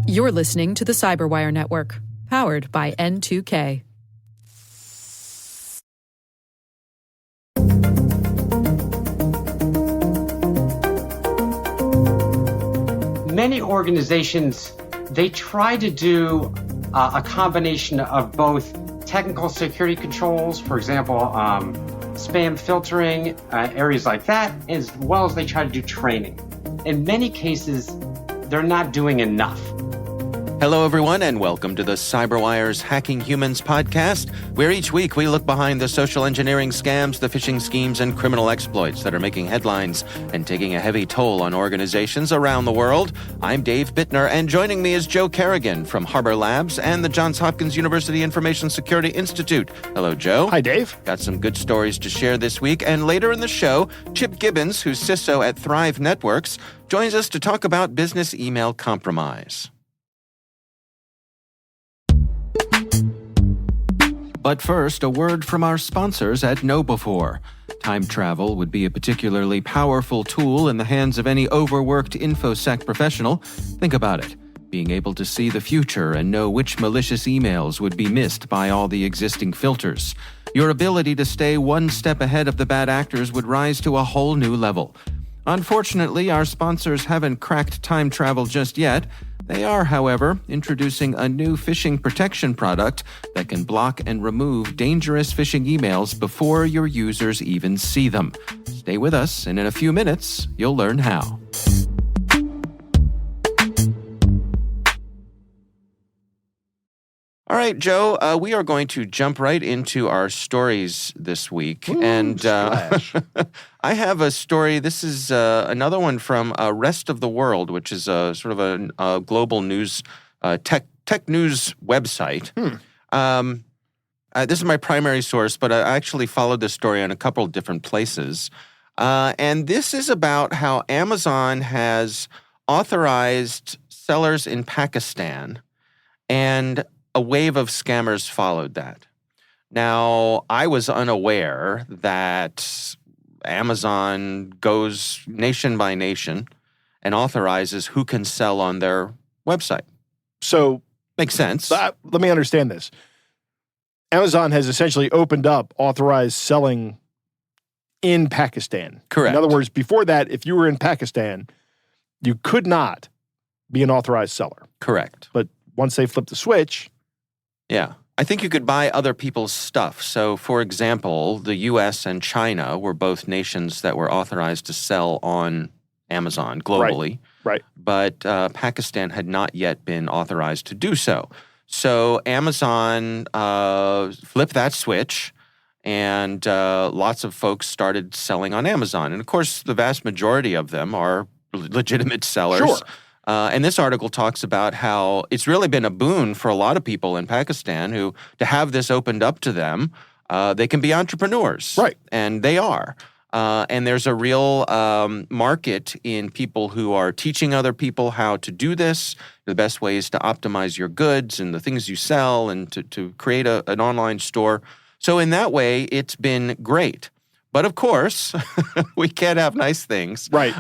You're listening to the Cyberwire Network, powered by N2K. Many organizations, they try to do a combination of both technical security controls, for example, spam filtering, areas like that, as well as they try to do training. In many cases, they're not doing enough. Hello, everyone, and welcome to the CyberWire's Hacking Humans podcast, where each week we look behind the social engineering scams, the phishing schemes, and criminal exploits that are making headlines and taking a heavy toll on organizations around the world. I'm Dave Bittner, and joining me is Joe Kerrigan from Harbor Labs and the Johns Hopkins University Information Security Institute. Hello, Joe. Hi, Dave. Got some good stories to share this week, and later in the show, Chip Gibbons, who's CISO at Thrive Networks, joins us to talk about business email compromise. But first, a word from our sponsors at KnowBe4. Time travel would be a particularly powerful tool in the hands of any overworked InfoSec professional. Think about it. Being able to see the future and know which malicious emails would be missed by all the existing filters. Your ability to stay one step ahead of the bad actors would rise to a whole new level. Unfortunately, our sponsors haven't cracked time travel just yet. They are, however, introducing a new phishing protection product that can block and remove dangerous phishing emails before your users even see them. Stay with us, and in a few minutes, you'll learn how. All right, Joe, we are going to jump right into our stories this week. Ooh, and I have a story. This is another one from Rest of the World, which is sort of a global news, tech news website. This is my primary source, but I actually followed this story on a couple of different places. And this is about how Amazon has authorized sellers in Pakistan, and a wave of scammers followed that. Now, I was unaware that Amazon goes nation by nation and authorizes who can sell on their website. So, makes sense. let me understand this. Amazon has essentially opened up authorized selling in Pakistan. Correct. In other words, before that, if you were in Pakistan, you could not be an authorized seller. Correct. But once they flipped the switch... Yeah. I think you could buy other people's stuff. So, for example, the U.S. and China were both nations that were authorized to sell on Amazon globally. Right. But Pakistan had not yet been authorized to do so. So Amazon flipped that switch, and lots of folks started selling on Amazon. And, of course, the vast majority of them are legitimate sellers. Sure. And this article talks about how it's really been a boon for a lot of people in Pakistan who, to have this opened up to them, they can be entrepreneurs. Right. And they are. And there's a real market in people who are teaching other people how to do this, the best ways to optimize your goods and the things you sell, and to create an online store. So in that way, it's been great. But of course, we can't have nice things. Right.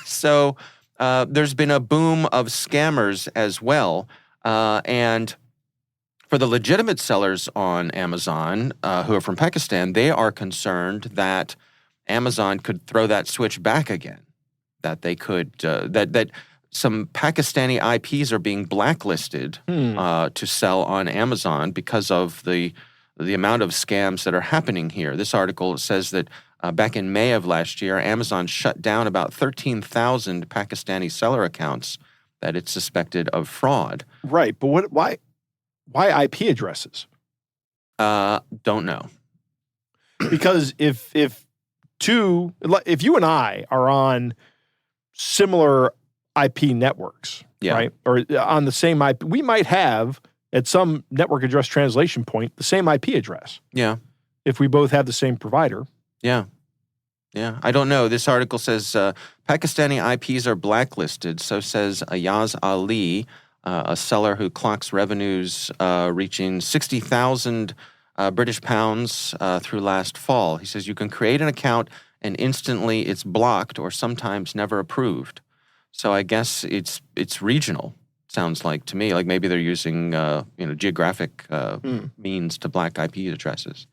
So there's been a boom of scammers as well. And for the legitimate sellers on Amazon who are from Pakistan, they are concerned that Amazon could throw that switch back again, that they could, that some Pakistani IPs are being blacklisted to sell on Amazon because of the amount of scams that are happening here. This article says that back in May of last year, Amazon shut down about 13,000 Pakistani seller accounts that it suspected of fraud. Right, but why IP addresses? Don't know. Because if you and I are on similar IP networks, right, or on the same IP, we might have at some network address translation point the same IP address. Yeah. If we both have the same provider. Yeah. Yeah, I don't know. This article says Pakistani IPs are blacklisted. So says Ayaz Ali, a seller who clocks revenues reaching 60,000 British pounds through last fall. He says you can create an account and instantly it's blocked or sometimes never approved. So I guess it's regional. Sounds like to me, like maybe they're using geographic means to black IP addresses.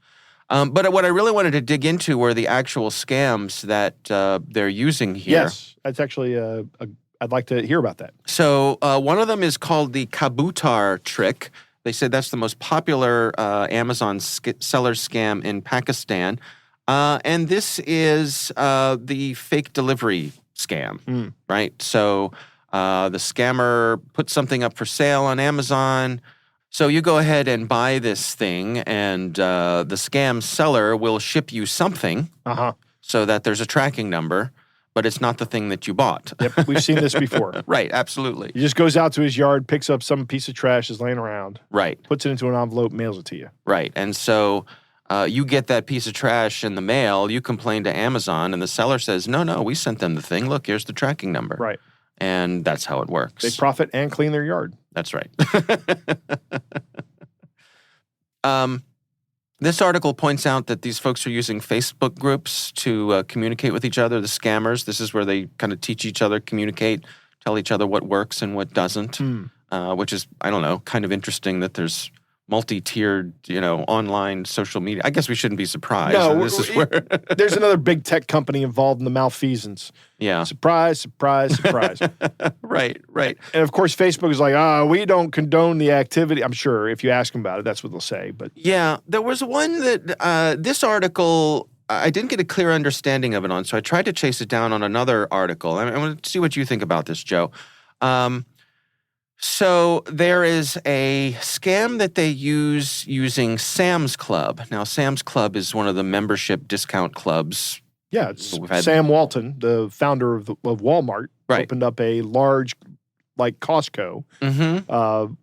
But what I really wanted to dig into were the actual scams that they're using here. Yes, that's actually I'd like to hear about that. So one of them is called the Kabutar trick. They say that's the most popular Amazon seller scam in Pakistan. And this is the fake delivery scam, right? So the scammer puts something up for sale on Amazon. So you go ahead and buy this thing, and the scam seller will ship you something so that there's a tracking number, but it's not the thing that you bought. Yep, we've seen this before. Right, absolutely. He just goes out to his yard, picks up some piece of trash that's laying around. Right. Puts it into an envelope, mails it to you. Right, and so you get that piece of trash in the mail, you complain to Amazon, and the seller says, no, we sent them the thing. Look, here's the tracking number. Right. And that's how it works. They profit and clean their yard. That's right. This article points out that these folks are using Facebook groups to communicate with each other, the scammers. This is where they kind of teach each other, communicate, tell each other what works and what doesn't, which is, I don't know, kind of interesting that there's multi-tiered, online social media. I guess we shouldn't be surprised. No, this is where there's another big tech company involved in the malfeasance. Yeah. Surprise, surprise, surprise. Right. And of course, Facebook is like, we don't condone the activity. I'm sure if you ask them about it, that's what they'll say. But yeah, there was one that this article, I didn't get a clear understanding of it on, so I tried to chase it down on another article. I want to see what you think about this, Joe. So there is a scam that they use using Sam's Club. Now, Sam's Club is one of the membership discount clubs. Yeah, it's Sam Walton, the founder of Walmart, opened up a large, like Costco,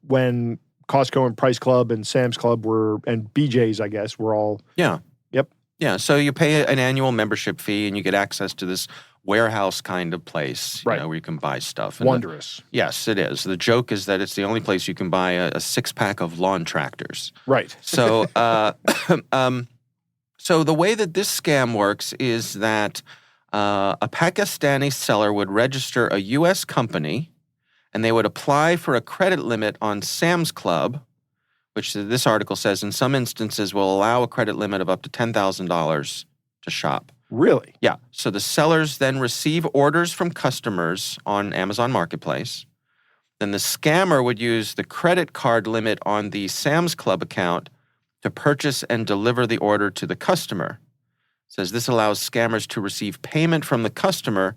when Costco and Price Club and Sam's Club and BJ's, I guess, were all. Yeah. Yep. Yeah, so you pay an annual membership fee and you get access to this warehouse kind of place, where you can buy stuff. And wondrous. Yes, it is. The joke is that it's the only place you can buy a six-pack of lawn tractors. Right. So, so the way that this scam works is that a Pakistani seller would register a U.S. company, and they would apply for a credit limit on Sam's Club, which this article says in some instances will allow a credit limit of up to $10,000 to shop. Really? Yeah. So the sellers then receive orders from customers on Amazon Marketplace. Then the scammer would use the credit card limit on the Sam's Club account to purchase and deliver the order to the customer. It says this allows scammers to receive payment from the customer,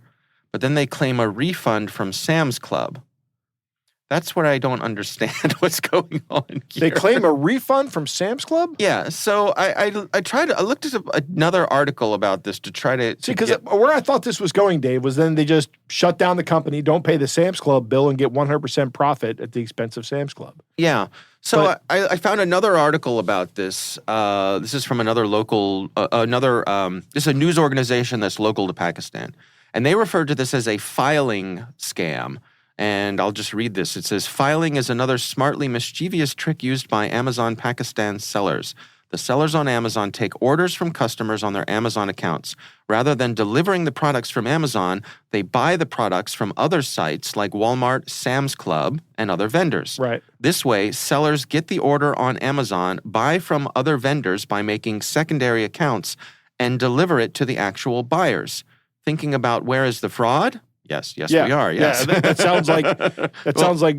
but then they claim a refund from Sam's Club. That's where I don't understand what's going on here. They claim a refund from Sam's Club? Yeah. So I looked at another article about this to try to see, because where I thought this was going, Dave, was then they just shut down the company, don't pay the Sam's Club bill, and get 100% profit at the expense of Sam's Club. Yeah. So I found another article about this. This is from another local, this is a news organization that's local to Pakistan. And they refer to this as a filing scam. And I'll just read this. It says, filing is another smartly mischievous trick used by Amazon Pakistan sellers. The sellers on Amazon take orders from customers on their Amazon accounts. Rather than delivering the products from Amazon, they buy the products from other sites like Walmart, Sam's Club, and other vendors. Right. This way, sellers get the order on Amazon, buy from other vendors by making secondary accounts, and deliver it to the actual buyers. Thinking about where is the fraud? Yes, we are. Yes, yeah, that sounds like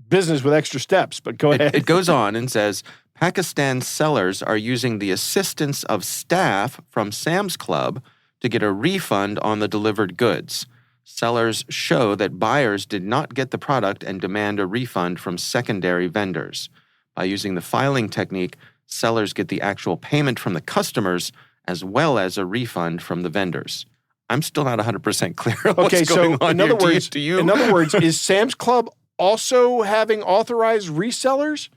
business with extra steps. But go ahead. It goes on and says Pakistan sellers are using the assistance of staff from Sam's Club to get a refund on the delivered goods. Sellers show that buyers did not get the product and demand a refund from secondary vendors. By using the filing technique, sellers get the actual payment from the customers as well as a refund from the vendors. I'm still not 100% clear on what's going on here. In other words, is Sam's Club also having authorized resellers?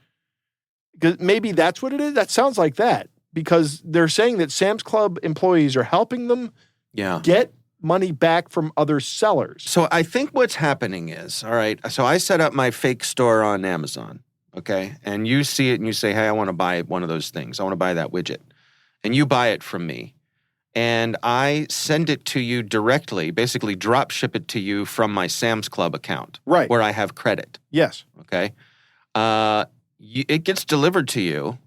Because maybe that's what it is. That sounds like that. Because they're saying that Sam's Club employees are helping them get money back from other sellers. So I think what's happening is, all right, so I set up my fake store on Amazon, okay? And you see it and you say, hey, I want to buy one of those things. I want to buy that widget. And you buy it from me. and I send it to you directly, basically drop ship it to you from my Sam's Club account, Right. where I have credit. Yes. Okay. It gets delivered to you,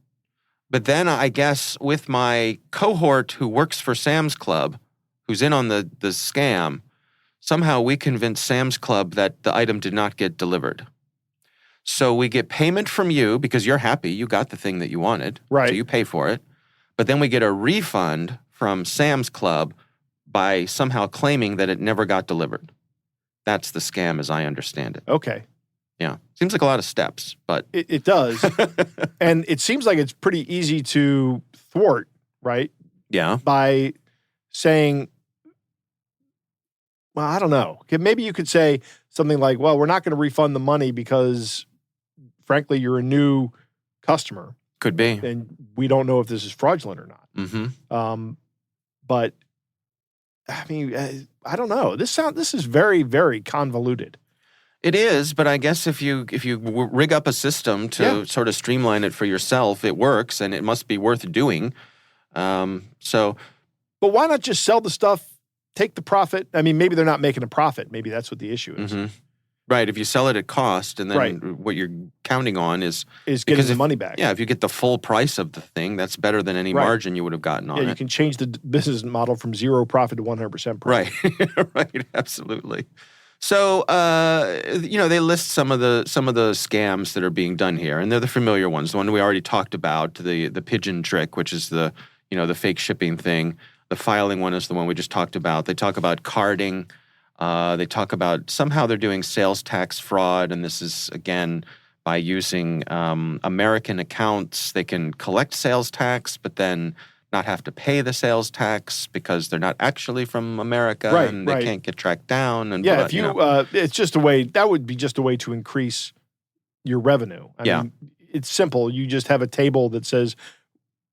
but then I guess with my cohort who works for Sam's Club, who's in on the scam, somehow we convince Sam's Club that the item did not get delivered. So we get payment from you because you're happy, you got the thing that you wanted, Right. so you pay for it. But then we get a refund from Sam's Club by somehow claiming that it never got delivered. That's the scam as I understand it. Okay. Yeah. Seems like a lot of steps, but... It does. And it seems like it's pretty easy to thwart, right? Yeah. By saying, well, I don't know. Maybe you could say something like, well, we're not going to refund the money because, frankly, you're a new customer. Could be. And we don't know if this is fraudulent or not. Mm-hmm. But, I mean, I don't know. This is very, very convoluted. It is, but I guess if you rig up a system to sort of streamline it for yourself, it works, and it must be worth doing. But why not just sell the stuff, take the profit? I mean, maybe they're not making a profit. Maybe that's what the issue is. Mm-hmm. Right. If you sell it at cost, and then what you're counting on is getting the money back. Yeah, if you get the full price of the thing, that's better than any margin you would have gotten on it. Yeah, you can change the business model from 0 profit to 100% profit. Right. Right. Absolutely. So, they list some of the scams that are being done here, and they're the familiar ones. The one we already talked about, the pigeon trick, which is the fake shipping thing. The filing one is the one we just talked about. They talk about carding. They talk about somehow they're doing sales tax fraud, and this is, again, by using American accounts. They can collect sales tax, but then not have to pay the sales tax because they're not actually from America, and they can't get tracked down. And if it's just a way. That would be just a way to increase your revenue. I mean, it's simple. You just have a table that says,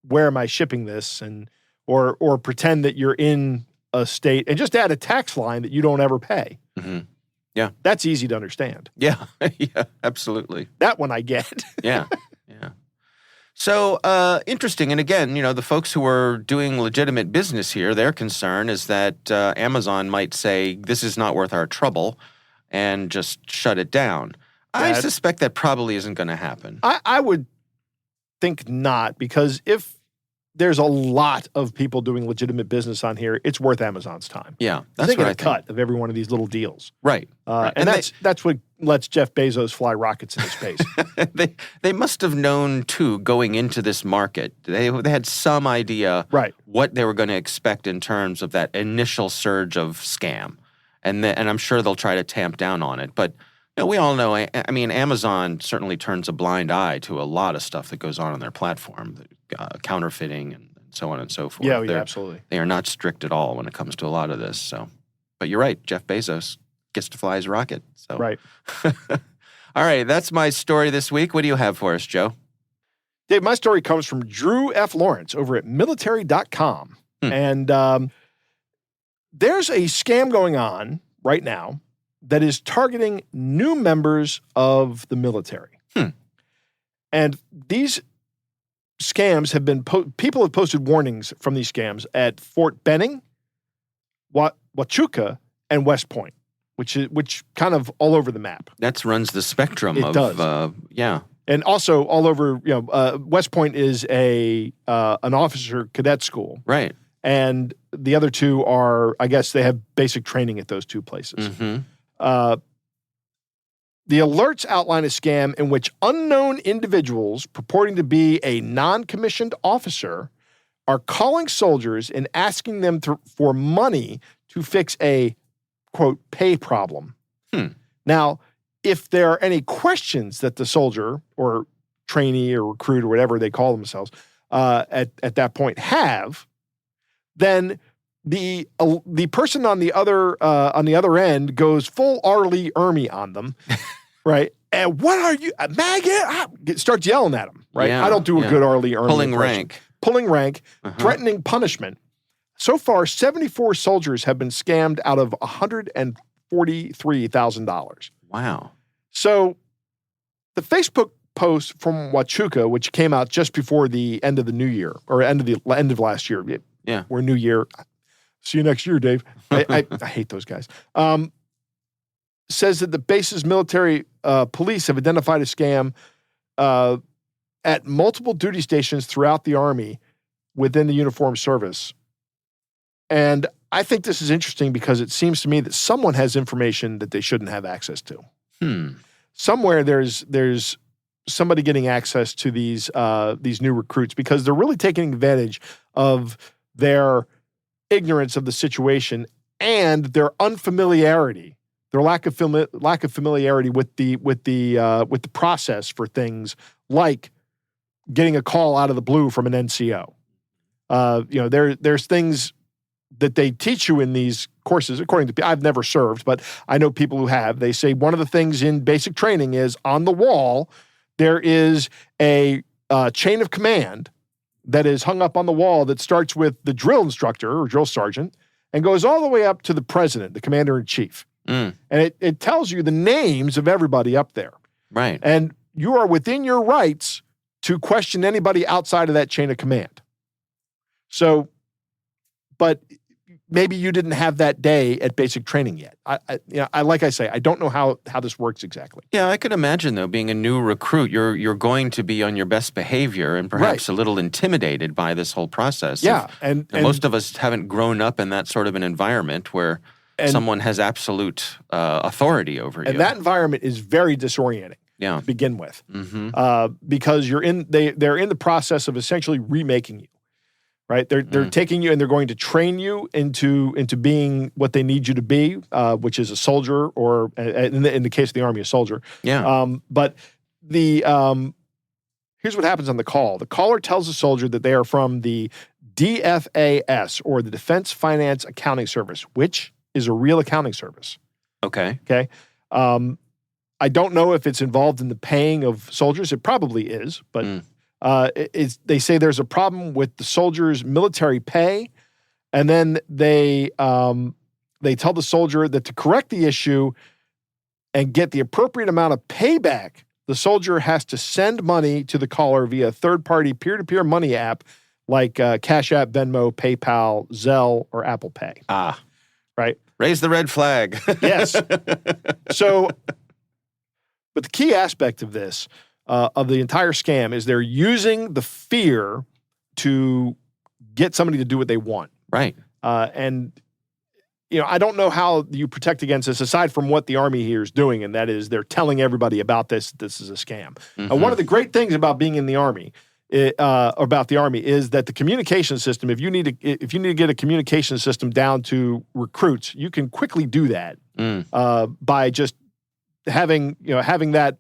"Where am I shipping this?" and or pretend that you're in a state and just add a tax line that you don't ever pay. Mm-hmm. Yeah, that's easy to understand. Yeah, yeah, absolutely. That one I get. Yeah. So, interesting. And again, the folks who are doing legitimate business here, their concern is that Amazon might say, this is not worth our trouble, and just shut it down. I suspect that probably isn't going to happen. I would think not, because if there's a lot of people doing legitimate business on here, it's worth Amazon's time. Yeah, that's they get what a cut of every one of these little deals. Right. And that's what lets Jeff Bezos fly rockets into space. They must have known, too, going into this market. They had some idea what they were going to expect in terms of that initial surge of scam. And I'm sure they'll try to tamp down on it. But we all know, I mean, Amazon certainly turns a blind eye to a lot of stuff that goes on their platform, counterfeiting and so on and so forth. Yeah, absolutely. They are not strict at all when it comes to a lot of this. So, but you're right, Jeff Bezos gets to fly his rocket. So. Right. All right, that's my story this week. What do you have for us, Joe? Dave, my story comes from Drew F. Lawrence over at military.com. And there's a scam going on right now that is targeting new members of the military. And these scams have been, people have posted warnings from these scams at Fort Benning, Huachuca, and West Point, which kind of all over the map. That runs the spectrum it does. And also all over, West Point is an officer cadet school. Right. And the other two are, I guess they have basic training at those two places. Mm-hmm. The alerts outline a scam in which unknown individuals purporting to be a non-commissioned officer are calling soldiers and asking them for money to fix a, quote, pay problem. Now, if there are any questions that the soldier or trainee or recruit or whatever they call themselves at that point have, then the person on the other end goes full R. Lee Ermey on them, right? And what are you, maggot? Starts yelling at them, right? Yeah, I don't do a good R. Lee Ermey Pulling rank, threatening punishment. So far, 74 soldiers have been scammed out of $143,000. Wow. So the Facebook post from Huachuca, which came out just before the end of the new year, or end of last year, Yeah. or New Year. See you next year, Dave. I hate those guys. Says that the base's military police have identified a scam at multiple duty stations throughout the Army within the uniformed service. And I think this is interesting because it seems to me that someone has information that they shouldn't have access to. Somewhere there's somebody getting access to these new recruits because they're really taking advantage of their ignorance of the situation and their unfamiliarity, their lack of familiarity with the process for things like getting a call out of the blue from an NCO. There's things that they teach you in these courses, according to, I've never served, but I know people who have. They say one of the things in basic training is on the wall, there is a chain of command that is hung up on the wall that starts with the drill instructor or drill sergeant and goes all the way up to the president, the commander-in-chief. And it tells you the names of everybody up there. Right. And you are within your rights to question anybody outside of that chain of command. So, but maybe you didn't have that day at basic training yet. I like I say, I don't know how this works exactly. Yeah, I could imagine though, being a new recruit, you're going to be on your best behavior and perhaps a little intimidated by this whole process. Yeah, and most of us haven't grown up in that sort of an environment where someone has absolute authority over you. And that environment is very disorienting. To begin with, because they're in the process of essentially remaking you. Right, they're taking you and they're going to train you into being what they need you to be, which is a soldier, or in the case of the Army, a soldier. Yeah. But here's what happens on the call. The caller tells the soldier that they are from the DFAS, or the Defense Finance Accounting Service, which is a real accounting service. Okay. Okay. I don't know if it's involved in the paying of soldiers. It probably is, but. They say there's a problem with the soldiers' military pay, and then they tell the soldier that to correct the issue and get the appropriate amount of payback, the soldier has to send money to the caller via a third-party peer-to-peer money app like Cash App, Venmo, PayPal, Zelle, or Apple Pay. Right? Raise the red flag. Yes. So, but the key aspect of this of the entire scam is they're using the fear to get somebody to do what they want. Right. And, I don't know how you protect against this aside from what the Army here is doing, and that is they're telling everybody about this. This is a scam. One of the great things about being in the Army, is that the communication system, if you need to get a communication system down to recruits, you can quickly do that by just having that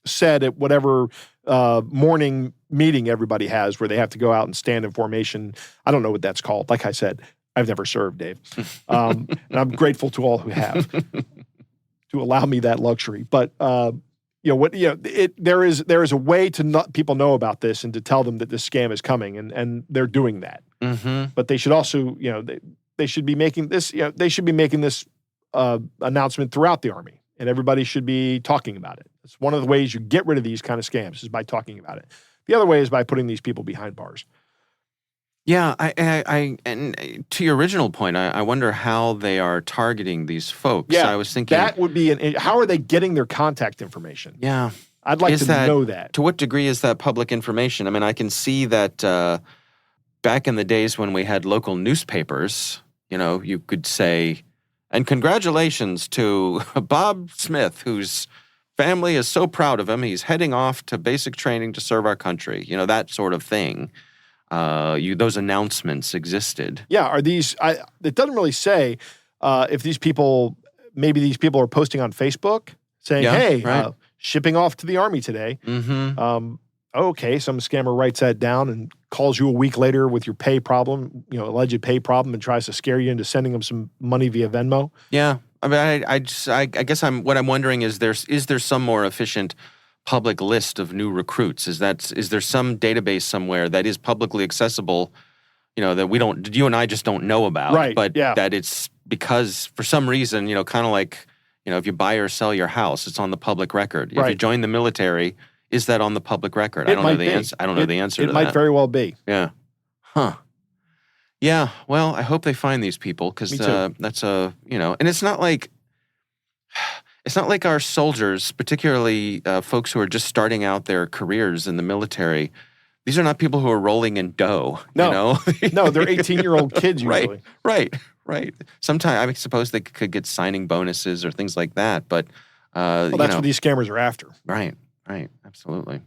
said at whatever morning meeting everybody has where they have to go out and stand in formation. I don't know what that's called. Like I said, I've never served, Dave. And I'm grateful to all who have to allow me that luxury. But there is a way to let people know about this and to tell them that this scam is coming, and they're doing that. But they should also, they should be making this, they should be making this announcement throughout the Army. And everybody should be talking about it. It's one of the ways you get rid of these kind of scams is by talking about it. The other way is by putting these people behind bars. Yeah, and to your original point, I wonder how they are targeting these folks. Yeah, I was thinking that would be how are they getting their contact information? Yeah, I'd like to know that. To what degree is that public information? I mean, I can see that back in the days when we had local newspapers, you could say, and congratulations to Bob Smith, whose family is so proud of him. He's heading off to basic training to serve our country. That sort of thing. Those announcements existed. Yeah, are these? It doesn't really say if these people are posting on Facebook saying, "Hey, shipping off to the Army today." Okay, some scammer writes that down and calls you a week later with your pay problem, alleged pay problem, and tries to scare you into sending them some money via Venmo. Yeah, I mean, I guess what I'm wondering is there some more efficient public list of new recruits? Is there some database somewhere that is publicly accessible, that you and I just don't know about, right? But that it's because for some reason, kind of like, if you buy or sell your house, it's on the public record. If you join the military, is that on the public record? I don't know the answer. I don't know the answer to that. It might very well be. Yeah. Huh. Yeah, well, I hope they find these people because that's and it's not like our soldiers, particularly folks who are just starting out their careers in the military. These are not people who are rolling in dough. No, no, they're 18-year-old kids usually. Right. Sometimes I suppose they could get signing bonuses or things like that, but that's what these scammers are after. Right, absolutely.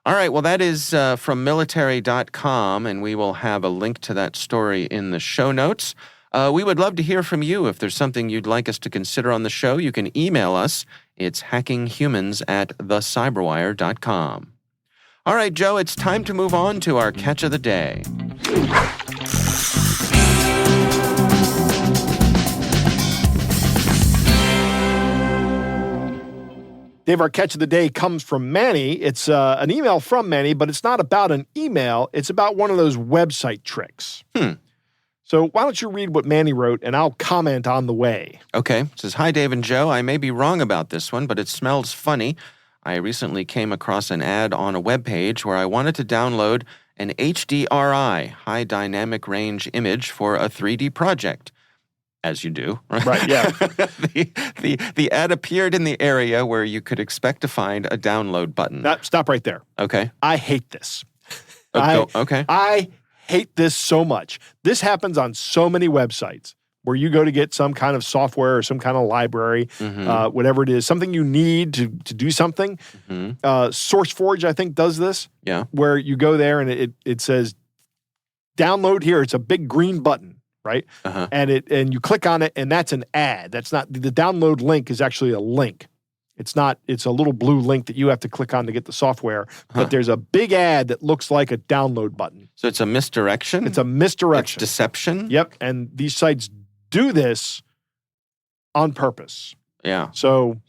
All right, well, that is from military.com, and we will have a link to that story in the show notes. We would love to hear from you. If there's something you'd like us to consider on the show, you can email us. It's hackinghumans@thecyberwire.com. All right, Joe, it's time to move on to our catch of the day. Dave, our catch of the day comes from Manny. It's an email from Manny, but it's not about an email. It's about one of those website tricks. So why don't you read what Manny wrote, and I'll comment on the way. Okay. It says, "Hi, Dave and Joe. I may be wrong about this one, but it smells funny. I recently came across an ad on a web page where I wanted to download an HDRI, high dynamic range image for a 3D project. As you do. Right, yeah. The ad appeared in the area where you could expect to find a download button. Stop right there. Okay. I hate this. Okay. I hate this so much. This happens on so many websites where you go to get some kind of software or some kind of library, whatever it is, something you need to do something. SourceForge, I think, does this. Yeah. Where you go there and it says, download here. It's a big green button. Right? And you click on it, and that's an ad. That's not the download link is actually a link. It's a little blue link that you have to click on to get the software, but there's a big ad that looks like a download button. So it's a misdirection? It's a misdirection. It's deception? Yep. And these sites do this on purpose. Yeah. So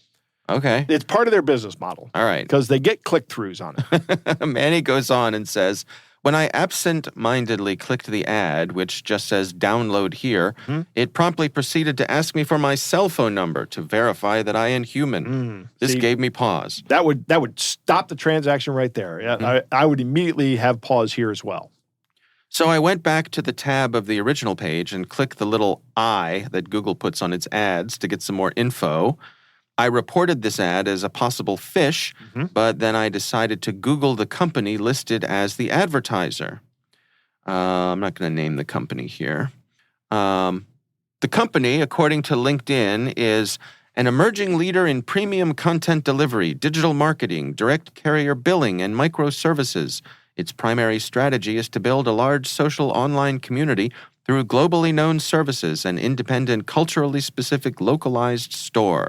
okay. It's part of their business model. All right. Because they get click-throughs on it. Manny goes on and says, "When I absent-mindedly clicked the ad, which just says download here, it promptly proceeded to ask me for my cell phone number to verify that I am human. This gave me pause." That would stop the transaction right there. I would immediately have pause here as well. So I went back to the tab of the original page and clicked the little I that Google puts on its ads to get some more info. I reported this ad as a possible phish, but then I decided to Google the company listed as the advertiser. I'm not going to name the company here. The company, according to LinkedIn, is an emerging leader in premium content delivery, digital marketing, direct carrier billing, and microservices. Its primary strategy is to build a large social online community through globally known services and independent, culturally specific, localized store.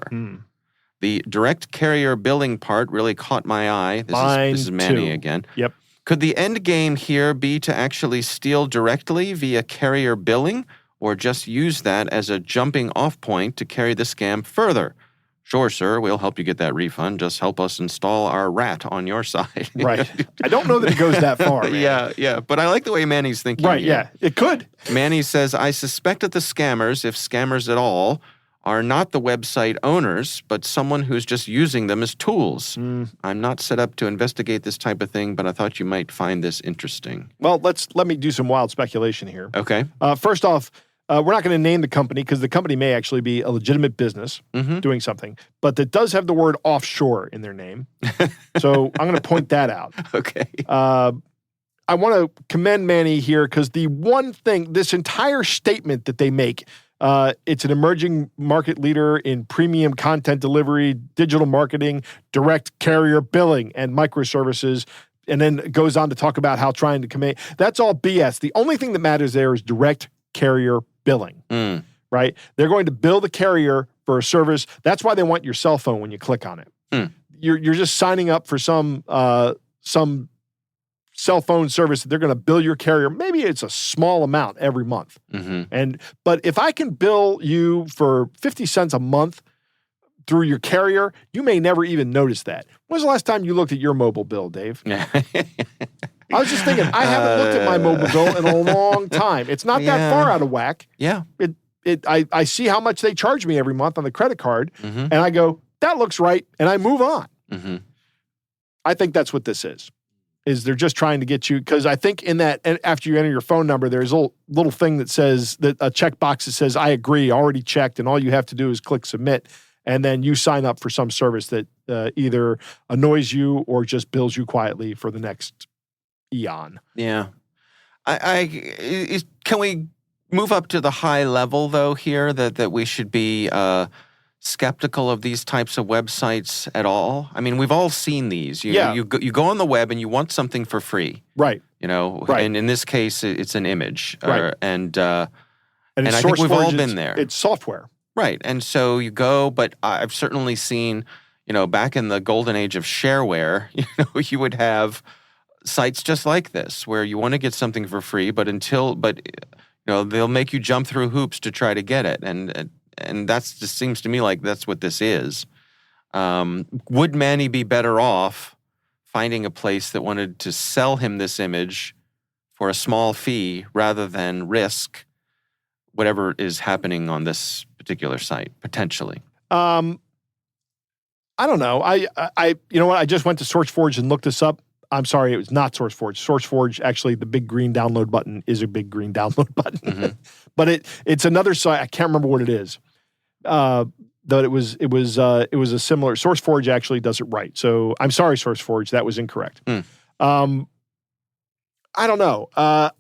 The direct carrier billing part really caught my eye. This is Manny again. Yep. Could the end game here be to actually steal directly via carrier billing, or just use that as a jumping off point to carry the scam further? Sure, sir, we'll help you get that refund. Just help us install our rat on your side. Right. I don't know that it goes that far, man. Yeah. But I like the way Manny's thinking. Right, yeah. It could. Manny says, "I suspect that the scammers, if scammers at all, are not the website owners, but someone who's just using them as tools. I'm not set up to investigate this type of thing, but I thought you might find this interesting." Well, let me do some wild speculation here. Okay. First off, we're not going to name the company because the company may actually be a legitimate business doing something, but that does have the word offshore in their name. So I'm going to point that out. Okay. I want to commend Manny here because the one thing, this entire statement that they make, it's an emerging market leader in premium content delivery, digital marketing, direct carrier billing, and microservices, and then goes on to talk about how trying to commit. That's all BS. The only thing that matters there is direct carrier billing, right? They're going to bill the carrier for a service. That's why they want your cell phone when you click on it. You're just signing up for some cell phone service that they're going to bill your carrier. Maybe it's a small amount every month. But if I can bill you for 50 cents a month through your carrier, you may never even notice that. When was the last time you looked at your mobile bill, Dave? I was just thinking, I haven't looked at my mobile bill in a long time. It's not that far out of whack. Yeah. I see how much they charge me every month on the credit card, and I go, that looks right, and I move on. I think that's what this is. is they're just trying to get you, because I think in that, after you enter your phone number, there's a little thing that says, that a checkbox that says, I agree, already checked, and all you have to do is click submit, and then you sign up for some service that either annoys you or just bills you quietly for the next eon. Yeah. Can we move up to the high level, though, here, that we should be skeptical of these types of websites at all? I mean, we've all seen these. You go on the web and you want something for free. Right. Right. And in this case, it's an image. Right. And I think we've all been there. It's software. Right. And so you go, but I've certainly seen, back in the golden age of shareware, you would have sites just like this where you want to get something for free, but they'll make you jump through hoops to try to get it. And that's just seems to me like that's what this is. Would Manny be better off finding a place that wanted to sell him this image for a small fee rather than risk whatever is happening on this particular site, potentially? I don't know. You know what? I just went to SourceForge and looked this up. I'm sorry, it was not SourceForge. SourceForge, actually, the big green download button is a big green download button. Mm-hmm. But it's another site. I can't remember what it is. Though it was a similar. SourceForge actually does it right. So I'm sorry, SourceForge, that was incorrect. I don't know. I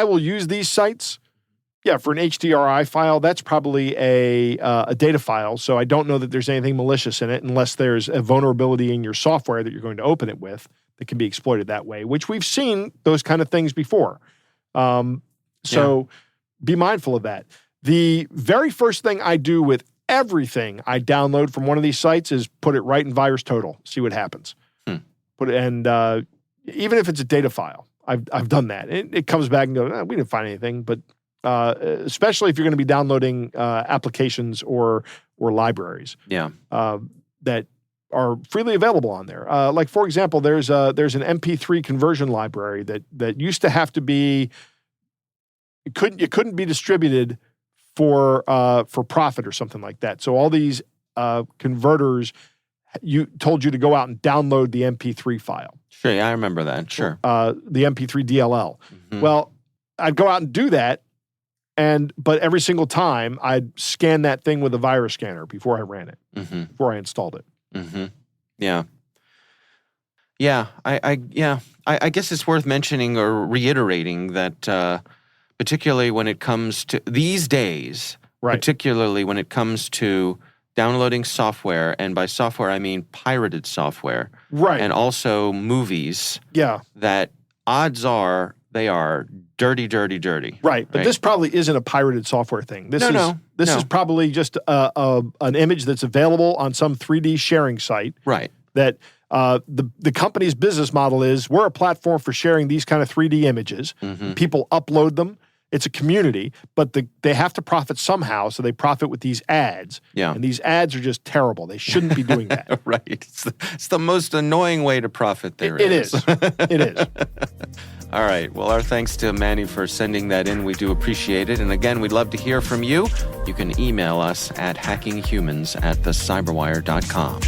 will use these sites. Yeah, for an HDRI file, that's probably a data file. So I don't know that there's anything malicious in it unless there's a vulnerability in your software that you're going to open it with that can be exploited that way, which we've seen those kind of things before. So be mindful of that. The very first thing I do with everything I download from one of these sites is put it right in VirusTotal, see what happens. Put it, and even if it's a data file, I've done that. It comes back and goes, we didn't find anything, but especially if you're going to be downloading applications or libraries that are freely available on there. Like, for example, there's an MP3 conversion library that used to have to be, it couldn't be distributed for profit or something like that. So all these converters told you to go out and download the MP3 file. Sure, yeah, I remember that. Sure. The MP3 DLL. Mm-hmm. Well, I'd go out and do that. But every single time I'd scan that thing with a virus scanner before I ran it, before I installed it. Mm-hmm. Yeah. Yeah. I guess it's worth mentioning or reiterating that particularly when it comes to these days, particularly when it comes to downloading software, and by software I mean pirated software, and also movies, that odds are they are dirty. Right, but this probably isn't a pirated software thing. This is probably just an image that's available on some 3D sharing site. Right. That the company's business model is, we're a platform for sharing these kind of 3D images. Mm-hmm. People upload them. It's a community, but they have to profit somehow, so they profit with these ads. Yeah. And these ads are just terrible. They shouldn't be doing that. Right. It's the most annoying way to profit there is. It is. All right. Well, our thanks to Manny for sending that in. We do appreciate it. And again, we'd love to hear from you. You can email us at hackinghumans@thecyberwire.com.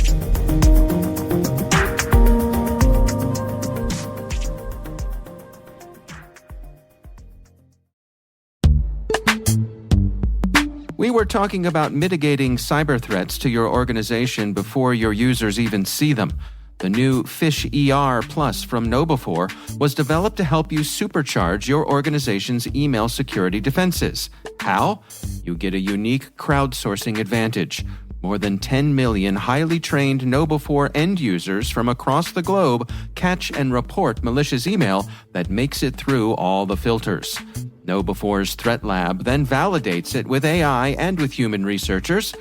We were talking about mitigating cyber threats to your organization before your users even see them. The new Phish ER Plus from KnowBe4 was developed to help you supercharge your organization's email security defenses. How? You get a unique crowdsourcing advantage. More than 10 million highly trained KnowBe4 end users from across the globe catch and report malicious email that makes it through all the filters. KnowBe4's Threat Lab then validates it with AI and with human researchers.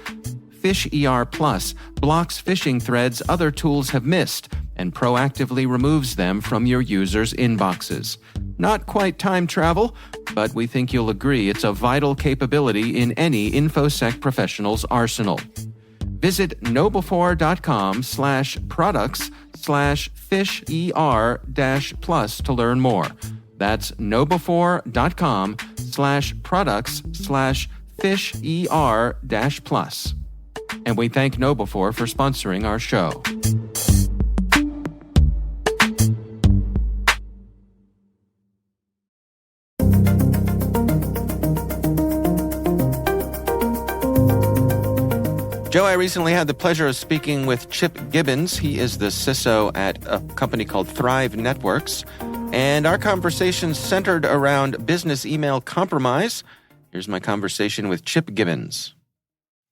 Phish ER Plus blocks phishing threads other tools have missed and proactively removes them from your users' inboxes. Not quite time travel, but we think you'll agree it's a vital capability in any InfoSec professional's arsenal. Visit knowbe4.com/products/PhishER-plus to learn more. That's knowbe4.com/products/PhishER-plus. And we thank KnowBe4 for sponsoring our show. Joe, I recently had the pleasure of speaking with Chip Gibbons. He is the CISO at a company called Thrive Networks. And our conversation centered around business email compromise. Here's my conversation with Chip Gibbons.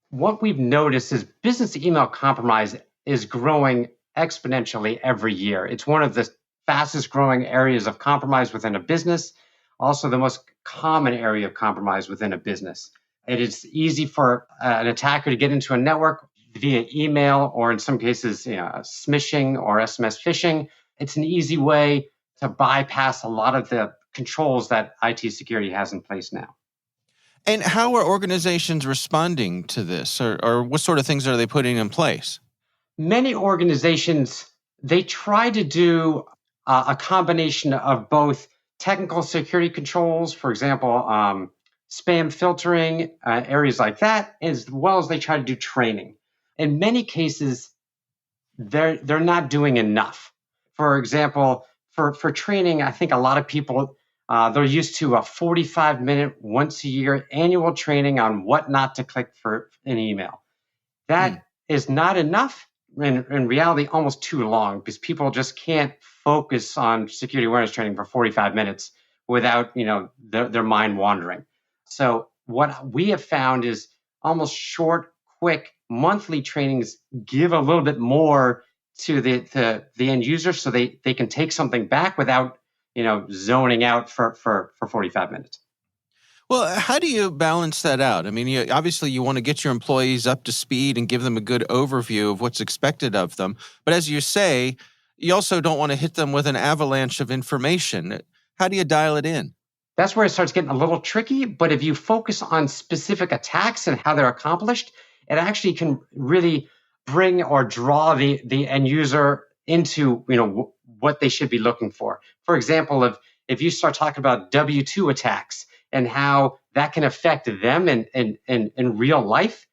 What we've noticed is business email compromise is growing exponentially every year. It's one of the fastest growing areas of compromise within a business, also the most common area of compromise within a business. It is easy for an attacker to get into a network via email or in some cases, smishing or SMS phishing. It's an easy way to bypass a lot of the controls that IT security has in place now. And how are organizations responding to this, or what sort of things are they putting in place? Many organizations, they try to do a combination of both technical security controls, for example, spam filtering, areas like that, as well as they try to do training. In many cases, they're not doing enough. For example, for training, I think a lot of people, they're used to a 45-minute, once a year annual training on what not to click for an email. That is not enough. In reality, almost too long, because people just can't focus on security awareness training for 45 minutes without, their mind wandering. So what we have found is almost short, quick, monthly trainings give a little bit more to the end user, so they can take something back without, zoning out for 45 minutes. Well, how do you balance that out? I mean, obviously you want to get your employees up to speed and give them a good overview of what's expected of them. But as you say, you also don't want to hit them with an avalanche of information. How do you dial it in? That's where it starts getting a little tricky. But if you focus on specific attacks and how they're accomplished, it actually can really bring or draw the end user into what they should be looking for. For example, if you start talking about W-2 attacks and how that can affect them in real life,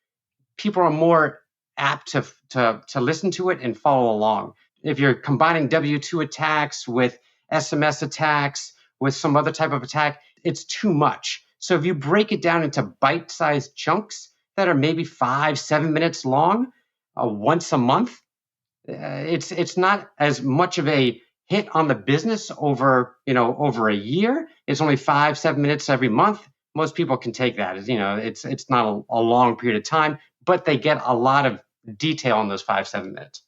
people are more apt to listen to it and follow along. If you're combining W-2 attacks with SMS attacks, with some other type of attack, it's too much. So if you break it down into bite-sized chunks that are maybe 5-7 minutes long, once a month, it's not as much of a hit on the business over a year. It's only 5-7 minutes every month. Most people can take that. It's not a long period of time, but they get a lot of detail in those 5-7 minutes.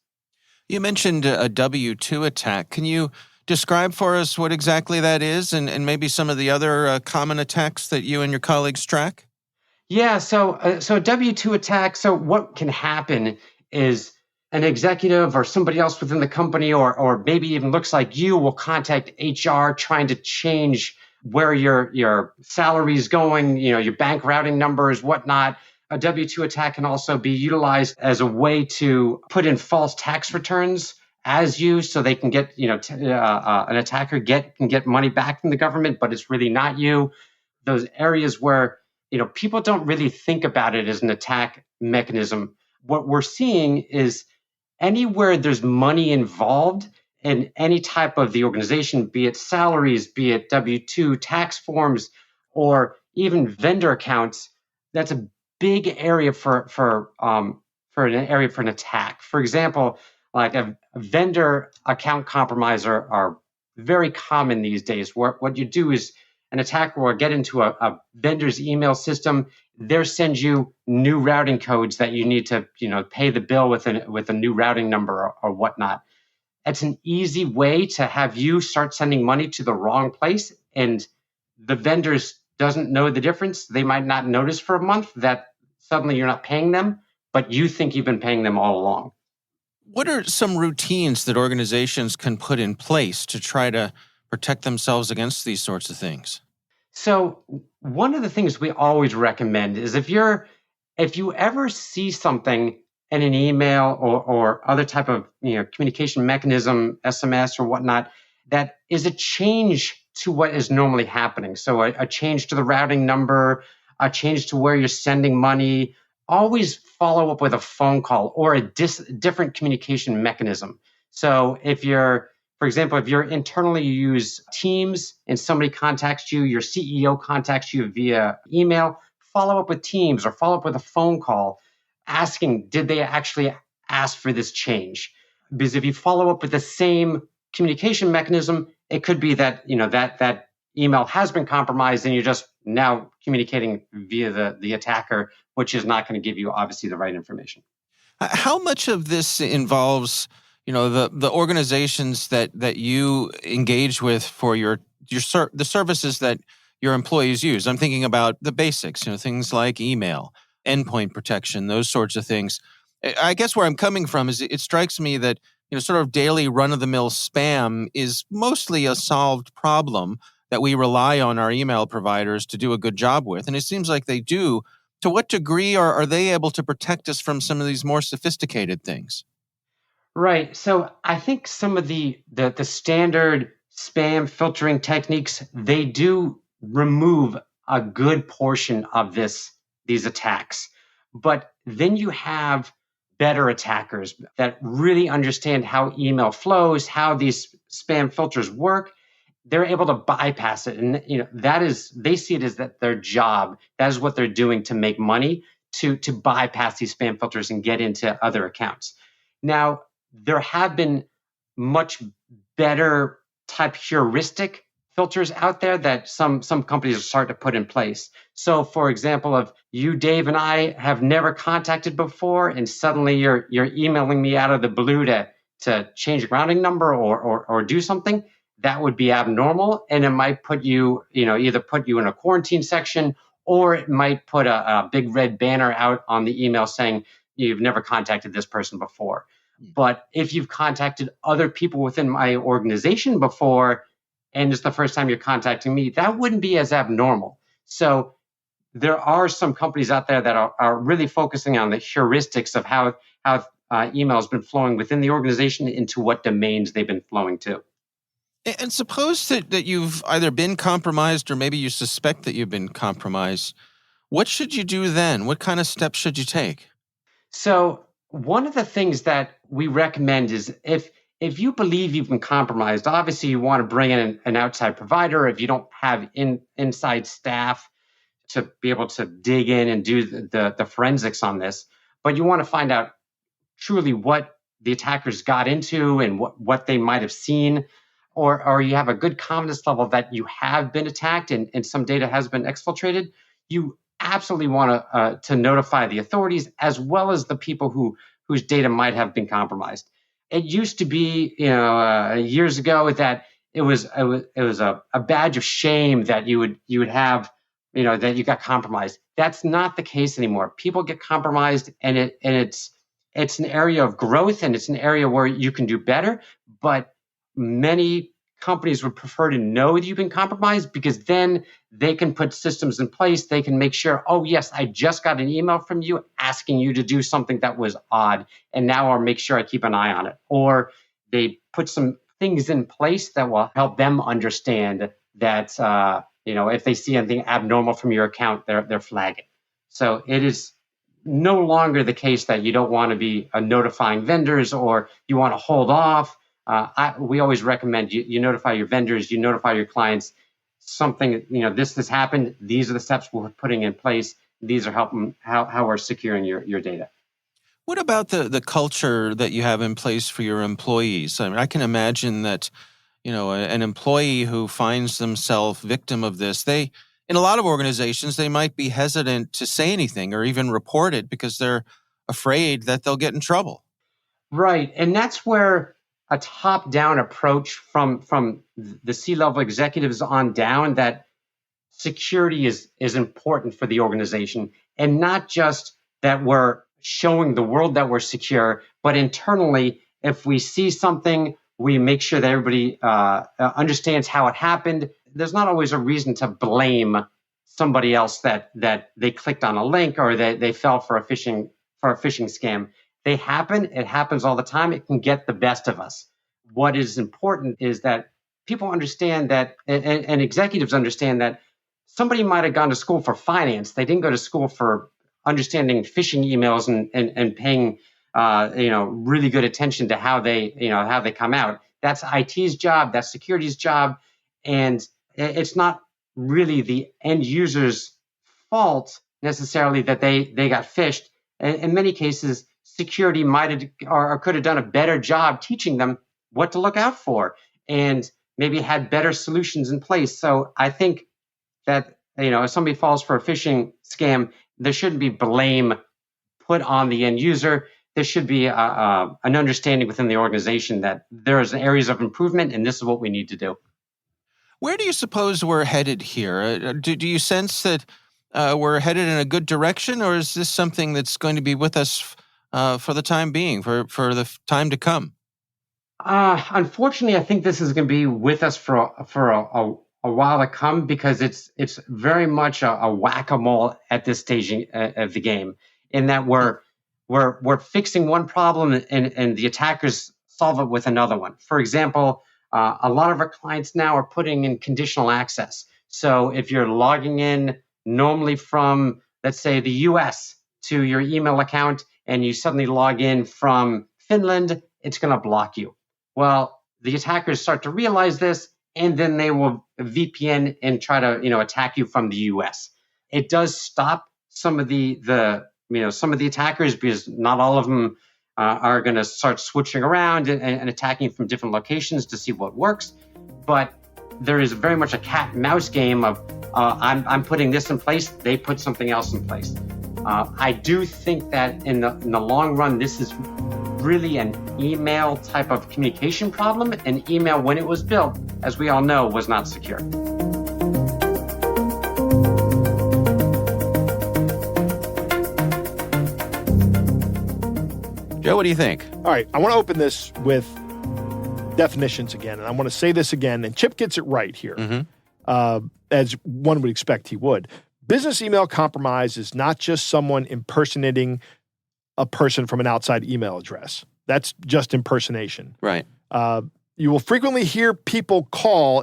You mentioned a W-2 attack. Can you describe for us what exactly that is and maybe some of the other common attacks that you and your colleagues track? Yeah, so a W-2 attack, so what can happen is an executive or somebody else within the company or maybe even looks like you will contact HR trying to change where your salary is going, your bank routing numbers, whatnot. A W-2 attack can also be utilized as a way to put in false tax returns as you, so they can get, an attacker can get money back from the government, but it's really not you. Those areas where, people don't really think about it as an attack mechanism. What we're seeing is anywhere there's money involved in any type of the organization, be it salaries, be it W-2 tax forms, or even vendor accounts, that's a big area for an attack. For example, like a vendor account compromise are very common these days. What you do is an attacker will get into a vendor's email system. They'll send you new routing codes that you need to, pay the bill with a new routing number or whatnot. It's an easy way to have you start sending money to the wrong place, and the vendors doesn't know the difference. They might not notice for a month that suddenly you're not paying them, but you think you've been paying them all along. What are some routines that organizations can put in place to try to protect themselves against these sorts of things? So one of the things we always recommend is if you ever see something in an email or other type of communication mechanism, SMS or whatnot, that is a change to what is normally happening. So a change to the routing number, a change to where you're sending money, always follow up with a phone call or a different communication mechanism. So for example, if you're internally you use Teams and somebody contacts you, your CEO contacts you via email, follow up with Teams or follow up with a phone call. asking, did they actually ask for this change? Because if you follow up with the same communication mechanism, it could be that, that email has been compromised and you're just now communicating via the attacker, which is not going to give you obviously the right information. How much of this involves, the organizations that you engage with for the services that your employees use? I'm thinking about the basics, things like email, endpoint protection, those sorts of things. I guess where I'm coming from is it strikes me that, sort of daily run-of-the-mill spam is mostly a solved problem that we rely on our email providers to do a good job with. And it seems like they do. To what degree are they able to protect us from some of these more sophisticated things? Right. So I think some of the standard spam filtering techniques, they do remove a good portion of these attacks. But then you have better attackers that really understand how email flows, how these spam filters work. They're able to bypass it. And they see it as that their job. That is what they're doing to make money, to bypass these spam filters and get into other accounts. Now, there have been much better type heuristic filters out there that some companies are starting to put in place. So, for example, if you, Dave, and I have never contacted before, and suddenly you're emailing me out of the blue to change a routing number or do something, that would be abnormal, and it might put you, either put you in a quarantine section, or it might put a big red banner out on the email saying you've never contacted this person before. But if you've contacted other people within my organization before, and it's the first time you're contacting me, that wouldn't be as abnormal. So there are some companies out there that are really focusing on the heuristics of how email has been flowing within the organization into what domains they've been flowing to. And suppose that you've either been compromised or maybe you suspect that you've been compromised. What should you do then? What kind of steps should you take? So one of the things that we recommend is if you believe you've been compromised, obviously you want to bring in an outside provider. If you don't have inside staff to be able to dig in and do the forensics on this, but you want to find out truly what the attackers got into and what they might have seen, or you have a good confidence level that you have been attacked and some data has been exfiltrated, you absolutely want to notify the authorities as well as the people whose data might have been compromised. It used to be, years ago, that it was a badge of shame that you would have, that you got compromised. That's not the case anymore. People get compromised, and it's an area of growth, and it's an area where you can do better. But many companies would prefer to know that you've been compromised, because then they can put systems in place. They can make sure, oh, yes, I just got an email from you asking you to do something that was odd, and now I'll make sure I keep an eye on it. Or they put some things in place that will help them understand that, if they see anything abnormal from your account, they're flagging. So it is no longer the case that you don't want to be notifying vendors or you want to hold off. We always recommend you notify your vendors, you notify your clients. Something, this has happened. These are the steps we're putting in place. These are helping how we're securing your data. What about the culture that you have in place for your employees? I mean, I can imagine that, an employee who finds themselves victim of this, in a lot of organizations, they might be hesitant to say anything or even report it because they're afraid that they'll get in trouble. Right. And that's where a top-down approach from the C-level executives on down, that security is important for the organization, and not just that we're showing the world that we're secure, but internally, if we see something, we make sure that everybody understands how it happened. There's not always a reason to blame somebody else that they clicked on a link or they fell for a phishing scam. They happen. It happens all the time. It can get the best of us. What is important is that people understand that, and executives understand that somebody might have gone to school for finance. They didn't go to school for understanding phishing emails and paying, really good attention to how they come out. That's IT's job. That's security's job. And it's not really the end user's fault necessarily that they got phished. in many cases, security might have or could have done a better job teaching them what to look out for and maybe had better solutions in place. So I think that, if somebody falls for a phishing scam, there shouldn't be blame put on the end user. There should be an understanding within the organization that there is areas of improvement, and this is what we need to do. Where do you suppose we're headed here? Do you sense that we're headed in a good direction, or is this something that's going to be with us for the time being, for the time to come? Unfortunately, I think this is going to be with us for a while to come, because it's very much a whack-a-mole at this stage of the game, in that we're fixing one problem and the attackers solve it with another one. For example, a lot of our clients now are putting in conditional access. So if you're logging in normally from, let's say, the US to your email account, and you suddenly log in from Finland, it's going to block you. Well, the attackers start to realize this, and then they will VPN and try to, attack you from the US. It does stop some of the attackers, because not all of them are going to start switching around and attacking from different locations to see what works. But there is very much a cat and mouse game of I'm putting this in place, they put something else in place. I do think that in the long run, this is really an email type of communication problem. And email, when it was built, as we all know, was not secure. Joe, what do you think? All right, I want to open this with definitions again, and I want to say this again, and Chip gets it right here, as one would expect he would. Business email compromise is not just someone impersonating a person from an outside email address. That's just impersonation. Right. You will frequently hear people call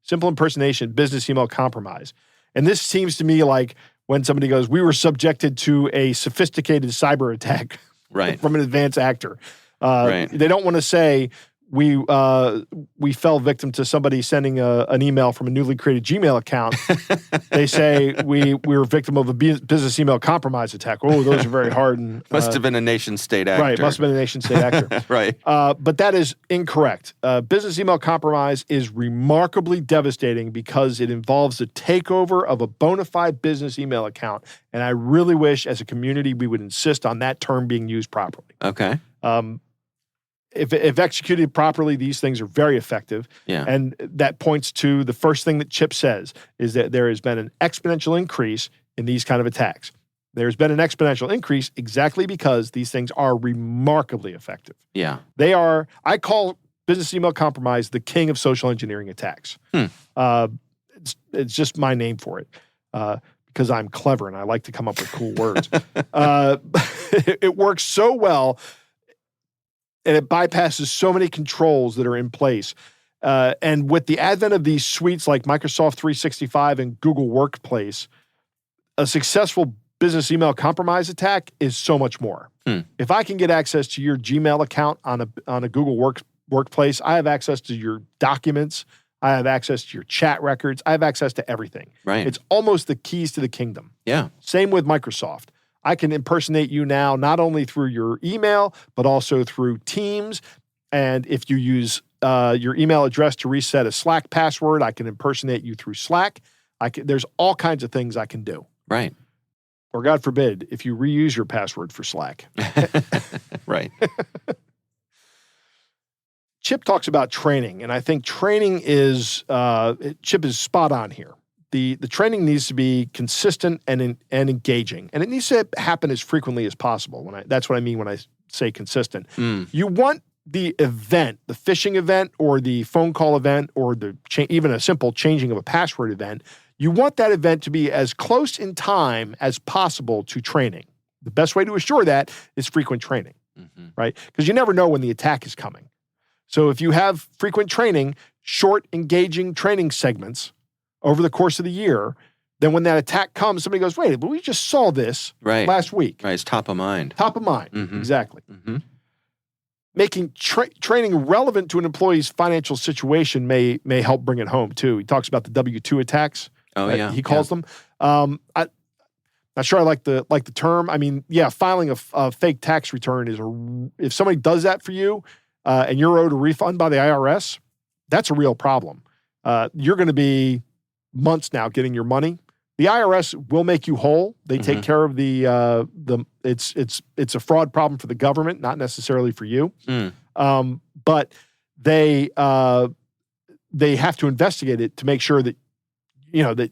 simple impersonation, business email compromise. And this seems to me like when somebody goes, we were subjected to a sophisticated cyber attack from an advanced actor. They don't want to say we fell victim to somebody sending an email from a newly created Gmail account. They say we were victim of a business email compromise attack. Oh, those are very hard. And, must have been a nation-state actor. Right, must have been a nation-state actor. Right. But that is incorrect. Business email compromise is remarkably devastating because it involves the takeover of a bona fide business email account. And I really wish, as a community, we would insist on that term being used properly. Okay. If executed properly, these things are very effective. Yeah. And that points to the first thing that Chip says, is that there has been an exponential increase in these kind of attacks. There's been an exponential increase exactly because these things are remarkably effective. Yeah. They are, I call business email compromise the king of social engineering attacks. It's just my name for it. Because I'm clever and I like to come up with cool words. It works so well, and it bypasses so many controls that are in place. And with the advent of these suites like Microsoft 365 and Google Workplace, a successful business email compromise attack is so much more. If I can get access to your Gmail account on a Google Workplace, I have access to your documents, I have access to your chat records, I have access to everything. Right. It's almost the keys to the kingdom. Yeah. Same with Microsoft. I can impersonate you now, not only through your email, but also through Teams. And if you use your email address to reset a Slack password, I can impersonate you through Slack. There's all kinds of things I can do. Right. Or God forbid, if you reuse your password for Slack. Right. Chip talks about training, and I think training is, Chip is spot on here. The training needs to be consistent and engaging, and it needs to happen as frequently as possible. That's what I mean when I say consistent. You want the event, the phishing event, or the phone call event, or even a simple changing of a password event. You want that event to be as close in time as possible to training. The best way to assure that is frequent training, right? Because you never know when the attack is coming. So if you have frequent training, short, engaging training segments over the course of the year, then when that attack comes, somebody goes, wait, but we just saw this last week. Right, it's top of mind. Top of mind, exactly. Making training relevant to an employee's financial situation may help bring it home, too. He talks about the W-2 attacks. Oh, yeah. He calls them. Not sure I like the term. I mean, yeah, filing a fake tax return is if somebody does that for you and you're owed a refund by the IRS, that's a real problem. You're going to be months now getting your money. The IRS will make you whole. They take care of it's a fraud problem for the government, not necessarily for you. But they have to investigate it to make sure that that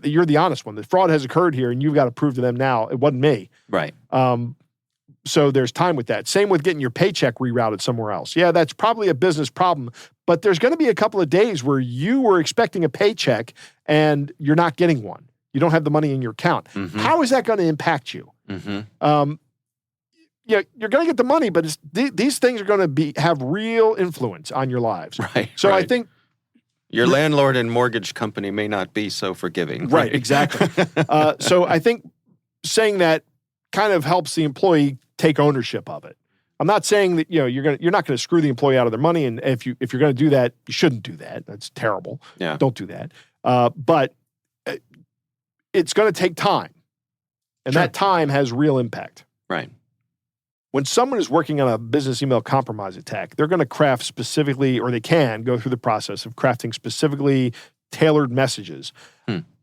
you're the honest one. The fraud has occurred here, and you've got to prove to them now it wasn't me. Right. So there's time with that. Same with getting your paycheck rerouted somewhere else. Yeah, that's probably a business problem, but there's going to be a couple of days where you were expecting a paycheck and you're not getting one. You don't have the money in your account. How is that going to impact you? You're going to get the money, but these things are going to have real influence on your lives. Right. So I think your landlord and mortgage company may not be so forgiving. Right, exactly. So I think saying that kind of helps the employee take ownership of it. I'm not saying that you're not going to screw the employee out of their money, and if you're going to do that, you shouldn't do that. That's terrible. Yeah. Don't do that. But it's going to take time, and that time has real impact. Right. When someone is working on a business email compromise attack, they're going to craft specifically, or they can go through the process of crafting specifically tailored messages.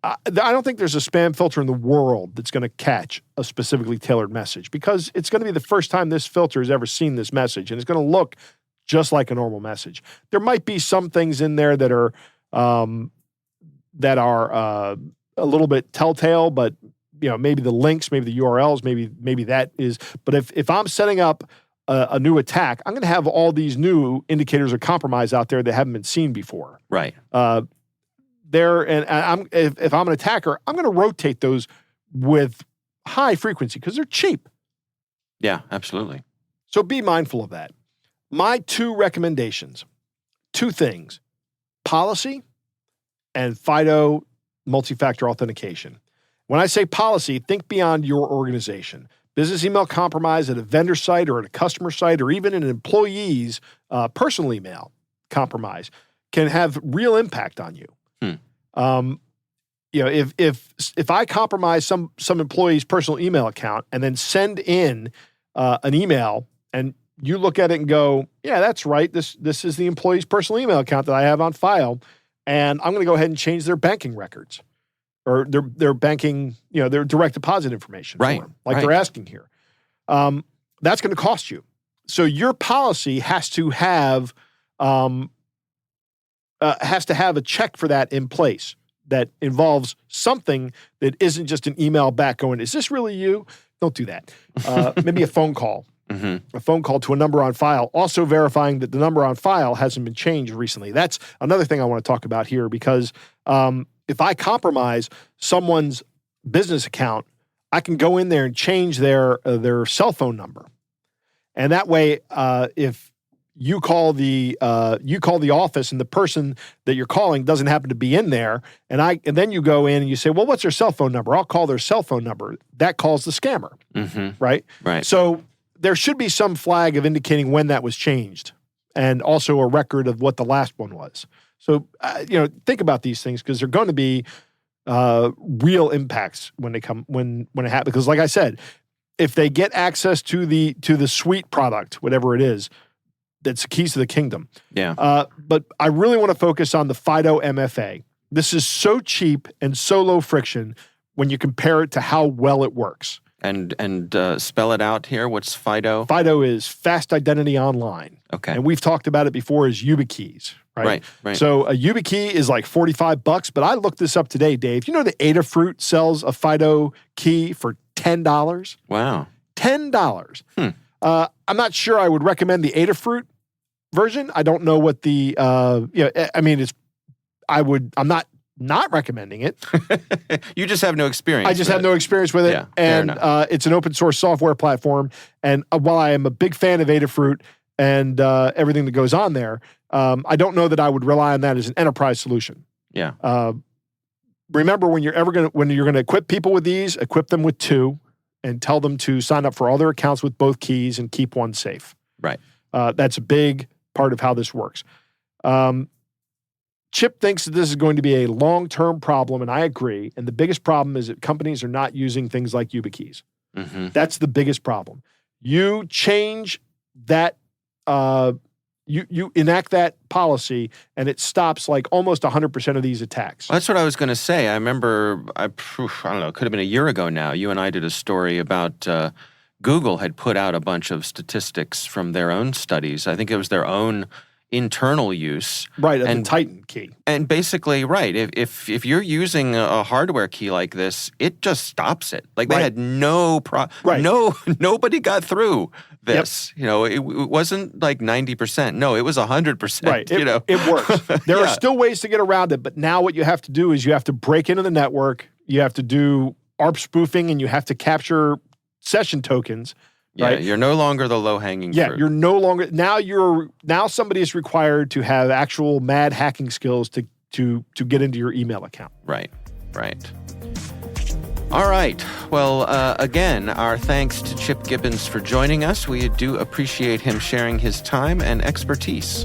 I don't think there's a spam filter in the world that's going to catch a specifically tailored message, because it's going to be the first time this filter has ever seen this message, and it's going to look just like a normal message. There might be some things in there that are a little bit telltale, but maybe the links, maybe the URLs, maybe that is. But if I'm setting up a new attack, I'm going to have all these new indicators of compromise out there that haven't been seen before. Right. If I'm an attacker, I'm going to rotate those with high frequency because they're cheap. Yeah, absolutely. So be mindful of that. My 2 recommendations, 2 things: policy and FIDO multi-factor authentication. When I say policy, think beyond your organization. Business email compromise at a vendor site or at a customer site or even an employee's personal email compromise can have real impact on you. If I compromise some employee's personal email account and then send in an email, and you look at it and go, yeah, that's right, this is the employee's personal email account that I have on file, and I'm going to go ahead and change their banking records or their banking, their direct deposit information for them, they're asking here. That's going to cost you. So your policy has to have a check for that in place that involves something that isn't just an email back going, is this really you? Don't do that. Maybe a phone call. A phone call to a number on file, also verifying that the number on file hasn't been changed recently. That's another thing I want to talk about here, because if I compromise someone's business account, I can go in there and change their cell phone number. And that way, if you call the office and the person that you're calling doesn't happen to be in there, and then you go in and you say, well, what's their cell phone number? I'll call their cell phone number. That calls the scammer, right? Right. So there should be some flag of indicating when that was changed, and also a record of what the last one was. So think about these things, because they're going to be real impacts when it happens. Because like I said, if they get access to the suite product, whatever it is, that's keys to the kingdom. Yeah. But I really want to focus on the FIDO MFA. This is so cheap and so low friction when you compare it to how well it works. And spell it out here. What's FIDO? FIDO is Fast Identity Online. Okay. And we've talked about it before as YubiKeys, right? Right. So a YubiKey is like $45, but I looked this up today, Dave. You know, the Adafruit sells a FIDO key for $10? Wow. $10. I'm not sure I would recommend the Adafruit version. I don't know what the, I'm not recommending it. You just have no experience. I just have no experience with it. Yeah, and it's an open source software platform. And while I am a big fan of Adafruit and everything that goes on there, I don't know that I would rely on that as an enterprise solution. Yeah. Remember, when you're going to equip people with these, equip them with 2 and tell them to sign up for all their accounts with both keys and keep one safe. Right. That's a big part of how this works. Chip thinks that this is going to be a long-term problem, and I agree. And the biggest problem is that companies are not using things like YubiKeys. Mm-hmm. That's the biggest problem. You change that, you enact that policy, and it stops like almost 100% of these attacks. Well, that's what I was going to say. I remember, I don't know, it could have been a year ago now. You and I did a story about Google had put out a bunch of statistics from their own studies. I think it was their own internal use. Right, and the Titan key. And basically, right, if you're using a hardware key like this, it just stops it. Like they had nobody got through this. Yep. You know, it wasn't like 90%. No, it was 100%. Right, it works. There are still ways to get around it, but now what you have to do is you have to break into the network, you have to do ARP spoofing, and you have to capture session tokens. Yeah, right? You're no longer the low-hanging fruit. Yeah, you're no longer now somebody is required to have actual mad hacking skills to get into your email account. Right. All right. Well, again, our thanks to Chip Gibbons for joining us. We do appreciate him sharing his time and expertise.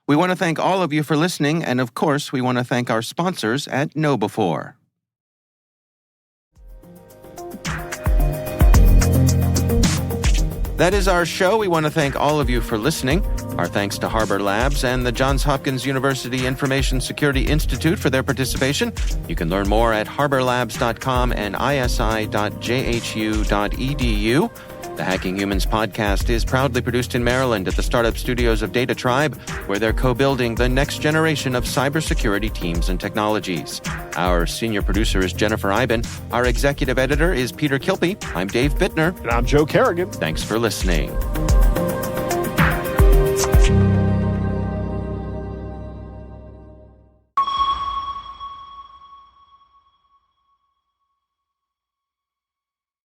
We want to thank all of you for listening, and of course, we want to thank our sponsors at KnowBe4. That is our show. We want to thank all of you for listening. Our thanks to Harbor Labs and the Johns Hopkins University Information Security Institute for their participation. You can learn more at harborlabs.com and isi.jhu.edu. The Hacking Humans podcast is proudly produced in Maryland at the startup studios of Data Tribe, where they're co-building the next generation of cybersecurity teams and technologies. Our senior producer is Jennifer Iben. Our executive editor is Peter Kilpie. I'm Dave Bittner. And I'm Joe Kerrigan. Thanks for listening.